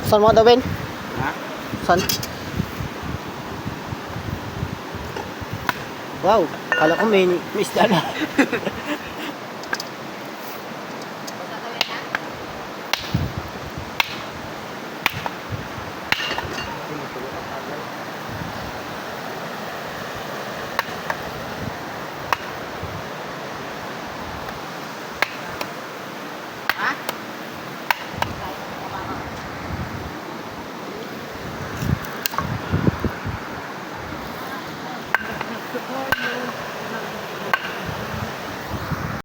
Saan mo daw, Ben? Ha? Saan? Wow, kala ko may isda na.